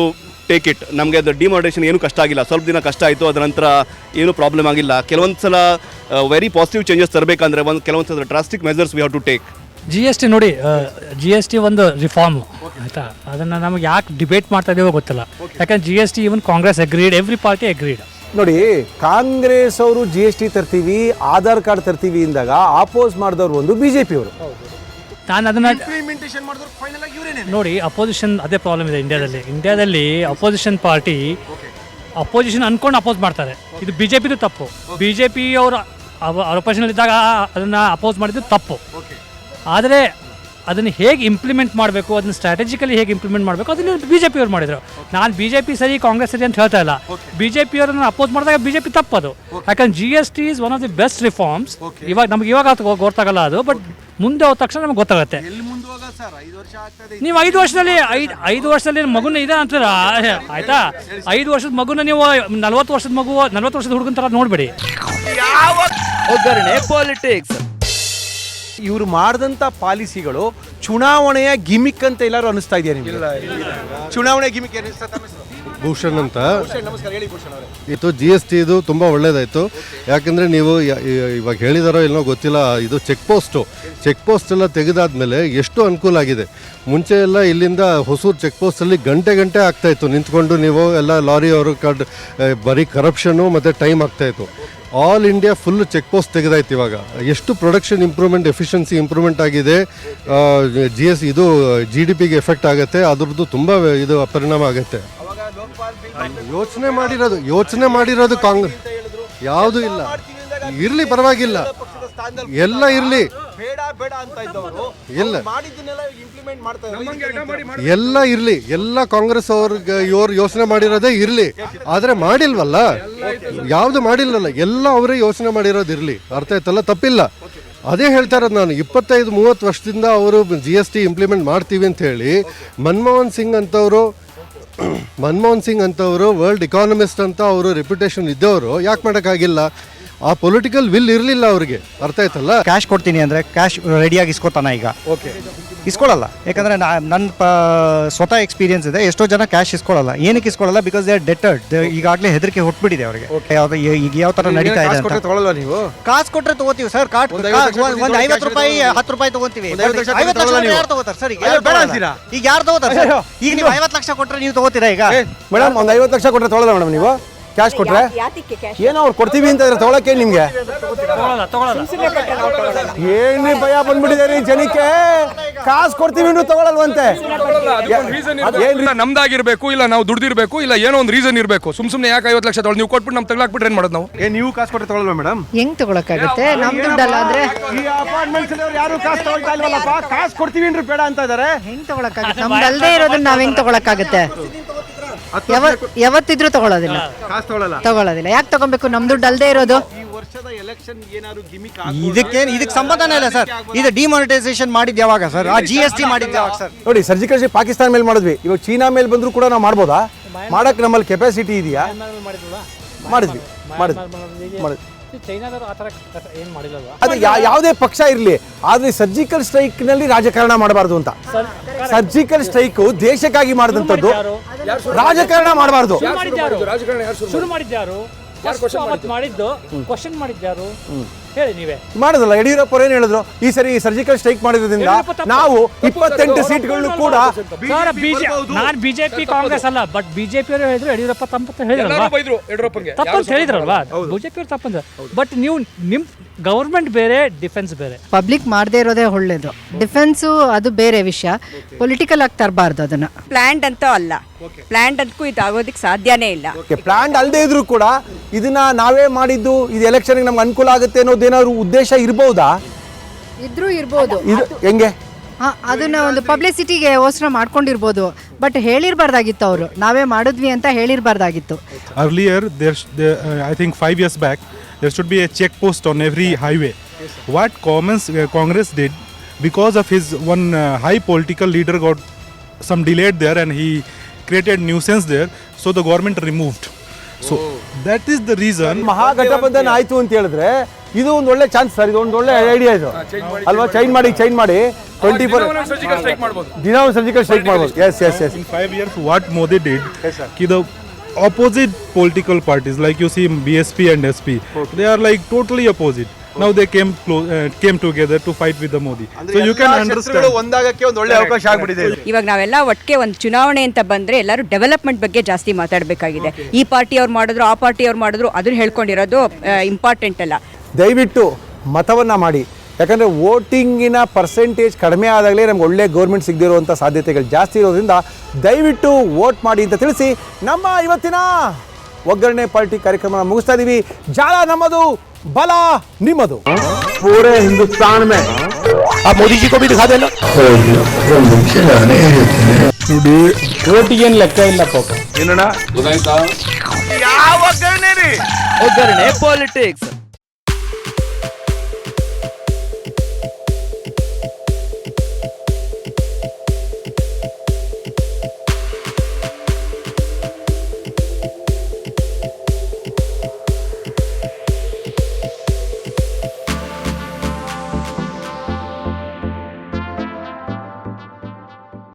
take it. ನಮಗೆ ಅದು ಡಿಮಾನಿಟೈಸೇಷನ್ ಏನು ಕಷ್ಟ ಆಗಿಲ್ಲ, ಸ್ವಲ್ಪ ದಿನ ಕಷ್ಟ ಆಯಿತು, ಅದರ ನಂತರ ಏನು ಪ್ರಾಬ್ಲಮ್ ಆಗಿಲ್ಲ. ಕೆಲವೊಂದು ಸಲ ವೆರಿ ಪಾಸಿಟಿವ್ ಚೇಂಜಸ್ ತರಬೇಕಂದ್ರೆ ಕೆಲವೊಂದು ಸಲ drastic measures we have to take. GST ನೋಡಿ, GST ಒಂದು ರಿಫಾರ್ಮ್ ಆಯಿತಾ, ಅದನ್ನು ನಮಗೆ ಯಾಕೆ ಡಿಬೇಟ್ ಮಾಡ್ತಾ ಇದ್ದೀವೋ ಗೊತ್ತಿಲ್ಲ. ಯಾಕಂದ್ರೆ GST even Congress agreed, every party agreed. ನೋಡಿ, ಕಾಂಗ್ರೆಸ್ ಅವರು GST ತರ್ತೀವಿ, ಆಧಾರ್ ಕಾರ್ಡ್ ತರ್ತೀವಿ ಇಂದಾಗ ಆಪೋಸ್ ಮಾಡಿದವರು ಒಂದು BJP ಅವರು. ನಾನು ಅದನ್ನ ನೋಡಿ, ಅಪೋಸಿಷನ್ ಅದೇ ಪ್ರಾಬ್ಲಮ್ ಇದೆ ಇಂಡಿಯಾದಲ್ಲಿ ಅಪೋಸಿಷನ್ ಪಾರ್ಟಿ ಅಪೋಸಿಷನ್ ಅನ್ಕೊಂಡು ಅಪೋಸ್ ಮಾಡ್ತಾರೆ. ಇದು BJPದು ತಪ್ಪು. BJP ಅವರು ಅಪೋಸಿಷನ್ ಇದ್ದಾಗ ಅದನ್ನು ಅಪೋಸ್ ಮಾಡಿದ್ದು ತಪ್ಪು. ಆದರೆ ಅದನ್ನು ಹೇಗೆ ಇಂಪ್ಲಿಮೆಂಟ್ ಮಾಡಬೇಕು, ಅದನ್ನು ಸ್ಟ್ರಾಟಜಿಕಲಿ ಹೇಗೆ ಇಂಪ್ಲಿಮೆಂಟ್ ಮಾಡಬೇಕು ಅದನ್ನು BJP ಅವ್ರು ಮಾಡಿದರು. ನಾನು BJP ಸರಿ ಕಾಂಗ್ರೆಸ್ ಸರಿ ಅಂತ ಹೇಳ್ತಾ ಇಲ್ಲ. BJP ಅವರನ್ನು ಅಪೋಸ್ ಮಾಡಿದಾಗ BJP ತಪ್ಪದು. ಯಾಕಂದ್ರೆ GST is one of the best reforms. ಇವಾಗ ಗೊತ್ತಾಗಲ್ಲ ಅದು, ಬಟ್ ಮುಂದೆ ಹೋದ ತಕ್ಷಣ ನಮ್ಗೆ ಗೊತ್ತಾಗುತ್ತೆ. ನೀವು 5 ವರ್ಷದಲ್ಲಿ ಮಗುನ ಇದೆ ಅಂತಾರ ಆಯ್ತಾ, 5 ವರ್ಷದ ಮಗುನ ನೀವು 40 ವರ್ಷದ ಹುಡುಗನ ಥರ ನೋಡಬೇಡಿ. ಒಗ್ಗರಣೆ ಪಾಲಿಟಿಕ್ಸ್. ಇವರು ಮಾಡಿದಂಥ ಪಾಲಿಸಿಗಳು ಚುನಾವಣೆಯ ಗಿಮಿಕ್ ಅಂತ ಎಲ್ಲರೂ ಅನಿಸ್ತಾ ಇದೆಯಾ ನಿಮಗೆ? ಚುನಾವಣೆ ಗಿಮಿಕ್ ಭೂಷಣ್ ಅಂತ. ನಮಸ್ಕಾರ, ಹೇಳಿ ಭೂಷಣ್ ಅವರೇ. ಇದು GST ಇದು ತುಂಬ ಒಳ್ಳೇದಾಯಿತು. ಯಾಕಂದರೆ ನೀವು ಇವಾಗ ಹೇಳಿದಾರೋ ಏನೋ ಗೊತ್ತಿಲ್ಲ, ಇದು ಚೆಕ್ ಪೋಸ್ಟ್ ಎಲ್ಲ ತೆಗೆದಾದ್ಮೇಲೆ ಎಷ್ಟು ಅನುಕೂಲ ಆಗಿದೆ. ಮುಂಚೆ ಎಲ್ಲ ಇಲ್ಲಿಂದ ಹೊಸೂರು ಚೆಕ್ ಪೋಸ್ಟಲ್ಲಿ ಗಂಟೆ ಆಗ್ತಾಯಿತ್ತು ನಿಂತ್ಕೊಂಡು, ನೀವು ಎಲ್ಲ ಲಾರಿ ಅವರು ಬರೀ ಕರಪ್ಷನು ಮತ್ತು ಟೈಮ್ ಆಗ್ತಾಯಿತ್ತು. All India full check post ತೆಗೆದಾಯ್ತು. ಇವಾಗ ಎಷ್ಟು ಪ್ರೊಡಕ್ಷನ್ ಇಂಪ್ರೂವ್ಮೆಂಟ್, ಎಫಿಷಿಯನ್ಸಿ ಇಂಪ್ರೂವ್ಮೆಂಟ್ ಆಗಿದೆ. ಇದು GDPಗೆ ಎಫೆಕ್ಟ್ ಆಗುತ್ತೆ, ಅದ್ರದ್ದು ತುಂಬ ಇದು ಪರಿಣಾಮ ಆಗುತ್ತೆ. ಯೋಚನೆ ಮಾಡಿರೋದು ಕಾಂಗ್ರೆಸ್ ಯಾವುದೂ ಇಲ್ಲ. ಇರಲಿ, ಪರವಾಗಿಲ್ಲ, ಎಲ್ಲ ಇರಲಿ, ಎಲ್ಲ ಇರಲಿ, ಎಲ್ಲ ಕಾಂಗ್ರೆಸ್ ಇವ್ರು ಯೋಚನೆ ಮಾಡಿರೋದೇ ಇರಲಿ. ಆದರೆ ಮಾಡಿಲ್ವಲ್ಲ, ಯಾವುದು ಮಾಡಿಲ್ವಲ್ಲ, ಎಲ್ಲ ಅವರೇ ಯೋಚನೆ ಮಾಡಿರೋದು ಇರಲಿ. ಅರ್ಥ ಆಯ್ತಲ್ಲ, ತಪ್ಪಿಲ್ಲ. ಅದೇ ಹೇಳ್ತಾ ಇರೋದು ನಾನು. 25-30 ವರ್ಷದಿಂದ ಅವರು GST ಇಂಪ್ಲಿಮೆಂಟ್ ಮಾಡ್ತೀವಿ ಅಂತ ಹೇಳಿ ಮನಮೋಹನ್ ಸಿಂಗ್ ಅಂತವರು ವರ್ಲ್ಡ್ ಇಕಾನಮಿಸ್ಟ್ ಅಂತ ಅವರು ರೆಪ್ಯುಟೇಷನ್ ಇದ್ದವರು ಯಾಕೆ ಮಾಡೋಕ್ಕಾಗಿಲ್ಲ? ಆ ಪೊಲಿಟಿಕಲ್ ವಿಲ್ ಇರಲಿಲ್ಲ ಅವ್ರಿಗೆ. ಅರ್ಥ ಆಯ್ತಲ್ಲ. ಕ್ಯಾಶ್ ಕೊಡ್ತೀನಿ ಅಂದರೆ ಕ್ಯಾಶ್ ರೆಡಿಯಾಗಿ ಇಸ್ಕೊತಾನ ಈಗ? ಇಸ್ಕೊಳ್ಳಲ್ಲ. ಯಾಕಂದರೆ ನನ್ನ ಸ್ವತಃ ಎಕ್ಸ್ಪೀರಿಯನ್ಸ್ ಇದೆ. ಎಷ್ಟೋ ಜನ ಕ್ಯಾಶ್ ಇಸ್ಕೊಳ್ಳಲ್ಲ. ಏನಕ್ಕೆ ಇಸ್ಕೊಳ್ಳಲ್ಲ? Because they are deterred. ಈಗಾಗಲೇ ಹೆದರಿಕೆ ಹೊಟ್ಬಿಟ್ಟಿದೆ ಅವರಿಗೆ. ಈಗ ಯಾವ ಥರ ನಡೀತಾ ಇದೆ ಅಂತ. ನೀವು ಕಾಸು ಕೊಟ್ಟರೆ ತಗೋತೀವಿ ಸರ್. ಒಂದು 50 ರೂಪಾಯಿ 10 ರೂಪಾಯಿ ತಗೋತೀವಿ. 50 ಲಕ್ಷ ಯಾರು ತಗೋತಾರೆ ಸರ್? ಈಗ ಯಾರು ತಗೋತಾರೆ ಸರ್? ಈಗ ನೀವು 50 ಲಕ್ಷ ಕೊಟ್ಟರೆ ನೀವು ತಗೋತೀರಾ? ಈಗ ಮೇಡಮ್ ಒಂದು 50 ಲಕ್ಷ ಕೊಟ್ಟರೆ ತೊಗೊಳ್ಳೋಣ ಮೇಡಮ್ ನೀವು? ಕ್ಯಾಶ್ ಕೊಟ್ರೆ ಏನೋ ಅವ್ರು ಕೊಡ್ತೀವಿ ಅಂತ ತೊಗೊಳಕ್ಕೆ ನಿಮ್ಗೆ ಏನೇ ಭಯ ಬಂದ್ಬಿಟ್ಟಿದೆ ಜನಕ್ಕೆ? ಕಾಸು ಕೊಡ್ತೀವಿ ನೀವು ತಗೊಳಲ್ವಂತೆ. ನಮ್ದಾಗಿರ್ಬೇಕು, ಇಲ್ಲ ನಾವು ದುಡ್ದಿರ್ಬೇಕು, ಇಲ್ಲ ಏನೋ ಒಂದು ರೀಸನ್ ಇರಬೇಕು. ಸುಮ್ನೆ ಯಾಕೆ 50 ಲಕ್ಷ ತೊಗೊಳ್ಳಿ? ನೀವು ಕೊಟ್ಬಿಟ್ಟು ನಮ್ ತಗೊಳಕ್ಬಿಟ್ರೆ ಏನ್ ಮಾಡೋದು ನಾವು? ನೀವು ಕಾಸು ಕೊಟ್ಟರೆ ತಗೊಳಲ್ವಾ ಮೇಡಮ್? ಹೆಂಗ್ ತಗೊಳಕ್ಕಾಗುತ್ತೆ? ನಮ್ ದುಡ್ಡಲ್ಲ ಅಂದ್ರೆ ಈ ಅಪಾರ್ಟ್ಮೆಂಟ್ಸ್ ಅಲ್ಲಿ ಯಾರು ಕಾಸು ತಗೊಳ್ತಾ ಇಲ್ವಲ್ಲಪ್ಪ? ಕಾಸು ಕೊಡ್ತೀವಿ ಅಂದ್ರೆ ಬೇಡ ಅಂತ ಇದಾರೆ. ಹೆಂಗ್ ತಗೊಳಕ್ಕಾಗುತ್ತೆ? ನಮ್ದಲ್ದೇ ಇರೋದನ್ನ ನಾವ್ ಹೆಂಗ್ ತಗೊಳಕ್ಕಾಗುತ್ತೆ? ಯಾವತ್ತಿದ್ರು ತಗೊಳ್ಳೋದಿಲ್ಲ. ತಗೊಳ್ಳೋದಿಲ್ಲ. ಯಾಕೆ ತಗೊಬೇಕು? ನಮ್ ದುಡ್ಡು ಅಲ್ದೇ ಇರೋದು. ಇದಕ್ಕೆ ಸಂಬಂಧನೇ ಇಲ್ಲ ಸರ್. ಇದು ಡಿಮಾನಿಟೈಸೇಷನ್ ಮಾಡಿದ್ ಯಾವಾಗ ಸರ್? ಆ GST ಮಾಡಿದ್ ಯಾವಾಗ ಸರ್? ನೋಡಿ, ಸರ್ಜಿಕಲ್ ಸ್ಟ್ರೈಕ್ ಪಾಕಿಸ್ತಾನ ಮೇಲೆ ಮಾಡಿದ್ವಿ, ಇವಾಗ ಚೀನಾ ಮೇಲೆ ಬಂದ್ರು ಕೂಡ ನಾವು ಮಾಡ್ಬೋದಾ? ಮಾಡಕ್ ನಮ್ಮಲ್ಲಿ ಕೆಪಾಸಿಟಿ ಇದೆಯಾ? ಮಾಡಿದ್ವಿ. ಅದು ಯಾವುದೇ ಪಕ್ಷ ಇರಲಿ, ಆದ್ರೆ ಸರ್ಜಿಕಲ್ ಸ್ಟ್ರೈಕ್ ನಲ್ಲಿ ರಾಜಕಾರಣ ಮಾಡಬಾರ್ದು ಅಂತ. ಸರ್ಜಿಕಲ್ ಸ್ಟ್ರೈಕ್ ದೇಶಕ್ಕಾಗಿ ಮಾಡಿದಂಥದ್ದು, ರಾಜಕಾರಣ ಮಾಡಬಾರ್ದು. ಶುರು ಮಾಡಿದ್ಯಾರು? ಮಾಡಿದ್ದು ಕ್ವಶನ್ ಮಾಡಿದ್ಯಾರು? ಹೇಳಿ ನೀವೇ. ಮಾಡೋದಲ್ಲ. ಯಡಿಯೂರಪ್ಪ ಅವ್ರು ಏನು ಹೇಳಿದ್ರು, ಈ ಸರಿ ಸರ್ಜಿಕಲ್ ಸ್ಟ್ರೈಕ್ ಮಾಡಿರೋದ್ರಿಂದ ನಾವು 28 ಸೀಟ್ಗಳನ್ನು ಕೂಡ ನಾನು ಬಿಜೆಪಿ ಕಾಂಗ್ರೆಸ್ ಅಲ್ಲ, ಬಟ್ ಬಿಜೆಪಿ ಅವರು ಹೇಳಿದ್ರು ಯಡಿಯೂರಪ್ಪ ತಪ್ಪಂತ ಹೇಳಿದ್ರಲ್ವಾ, ತಪ್ಪಂತ ಹೇಳಿದ್ರಲ್ವಾ, ಬಿಜೆಪಿ ಅವರು ತಪ್ಪಂತ. ಬಟ್ ನೀವು ನಿಮ್ ಗವರ್ಮೆಂಟ್ ಬೇರೆ, ಡಿಫೆನ್ಸ್ ಬೇರೆ. ಪಬ್ಲಿಕ್ ಮಾಡದೇ ಇರೋದೇ ಒಳ್ಳೇದು. ಡಿಫೆನ್ಸು ಅದು ಬೇರೆ ವಿಷಯ, ಪೊಲಿಟಿಕಲ್ ಆಗಿ ತರಬಾರ್ದು ಅದನ್ನ. ಪ್ಲಾಂಟ್ ಅಂತೂ ಅಲ್ಲ, ಪ್ಲಾಂಟ್ ಅಂತೂ ಇದು ಆಗೋದಕ್ಕೆ ಸಾಧ್ಯನೇ ಇಲ್ಲ. ಪ್ಲಾನ್ ಅಲ್ಲದೆ ಇದ್ರೂ ಕೂಡ ಇದನ್ನ ನಾವೇ ಮಾಡಿದ್ದು, ಇದು ಎಲೆಕ್ಷನ್ ನಮ್ಗೆ ಅನುಕೂಲ ಆಗುತ್ತೆ ಅನ್ನೋದೇನಾದ್ರು ಉದ್ದೇಶ ಇರಬಹುದಾ? ಇದ್ರೂ ಇರ್ಬೋದು. ಇದು ಹೆಂಗೆ? ಅದನ್ನ ಒಂದು ಪಬ್ಲಿಸಿಟಿಗೆ ಓಸ್ಕರ ಮಾಡ್ಕೊಂಡಿರ್ಬೋದು, ಬಟ್ ಹೇಳಿರ್ಬಾರ್ದಾಗಿತ್ತು. ಅವರು ನಾವೇ ಮಾಡಿದ್ವಿ ಅಂತ ಹೇಳಿರ್ಬಾರ್ದಾಗಿತ್ತು. Earlier, I think 5 years back, there should be a check post on every highway. What Congress did, because of his one high political leader got some delayed there and he created nuisance there, so the government removed. So that is the reason. Mahagathbandhan ಆಯ್ತು ಅಂತ ಹೇಳಿದ್ರೆ ಇದು ಒಂದು ಒಳ್ಳೆ chance sir, ಇದು ಒಂದು ಒಳ್ಳೆ idea ಇದು ಅಲ್ವಾ? ಚೇಂಜ್ ಮಾಡಿ 24 ದಿನ ಒಂದು ಸರ್ಜಿಕಲ್ ಸ್ಟ್ರೈಕ್ ಮಾಡ್ಬೋದು. Yes yes yes. In 5 years, what Modi did, the opposite political parties, like you see BSP and SP, they are like totally opposite. Now they came together to fight with the Modi. So you can understand. ಒಂದಾಗಕ್ಕೆ ಒಂದು ಒಳ್ಳೆ ಅವಕಾಶ ಆಗ್ಬಿಟ್ಟಿದೆ. ಇವಾಗ ನಾವೆಲ್ಲ ಒಟ್ಟಿಗೆ ಒಂದು ಚುನಾವಣೆ ಅಂತ ಬಂದ್ರೆ ಎಲ್ಲರೂ ಡೆವಲಪ್ಮೆಂಟ್ ಬಗ್ಗೆ ಜಾಸ್ತಿ ಮಾತಾಡಬೇಕಾಗಿದೆ. ಈ ಪಾರ್ಟಿ ಅವ್ರು ಮಾಡಿದ್ರು, ಆ ಪಾರ್ಟಿ ಅವ್ರು ಮಾಡಿದ್ರು, ಅದನ್ನ ಹೇಳ್ಕೊಂಡಿರೋದು ಇಂಪಾರ್ಟೆಂಟ್ ಅಲ್ಲ. ದಯವಿಟ್ಟು ಮತವನ್ನ ಮಾಡಿ, ಯಾಕಂದರೆ ವೋಟಿಂಗಿನ ಪರ್ಸೆಂಟೇಜ್ ಕಡಿಮೆ ಆದಾಗಲೇ ನಮ್ಗೆ ಒಳ್ಳೆ ಗೌರ್ಮೆಂಟ್ ಸಿಗದಿರುವಂಥ ಸಾಧ್ಯತೆಗಳು ಜಾಸ್ತಿ ಇರೋದ್ರಿಂದ ದಯವಿಟ್ಟು ವೋಟ್ ಮಾಡಿ ಅಂತ ತಿಳಿಸಿ ನಮ್ಮ ಇವತ್ತಿನ ಒಗ್ಗರಣೆ ಪಾರ್ಟಿ ಕಾರ್ಯಕ್ರಮ ಮುಗಿಸ್ತಾ ಇದ್ದೀವಿ. ಜಾಲ ನಮ್ಮದು, ಬಲ ನಿಮ್ಮದು. ಪೂರೇ ಹಿಂದೂಸ್ತಾನ್ ಮೇ ಆ ಮೋದಿ ಜಿ ಕೋ ಭಿ ದಿಖಾ ದೇನಾ. ನೋಡಿ ಓಟಿಗೇನು ಲೆಕ್ಕ ಇಲ್ಲ ಪಾಪ. ಏನಣ್ಣ ಒಗ್ಗರಣೆ ಪಾಲಿಟಿಕ್ಸ್.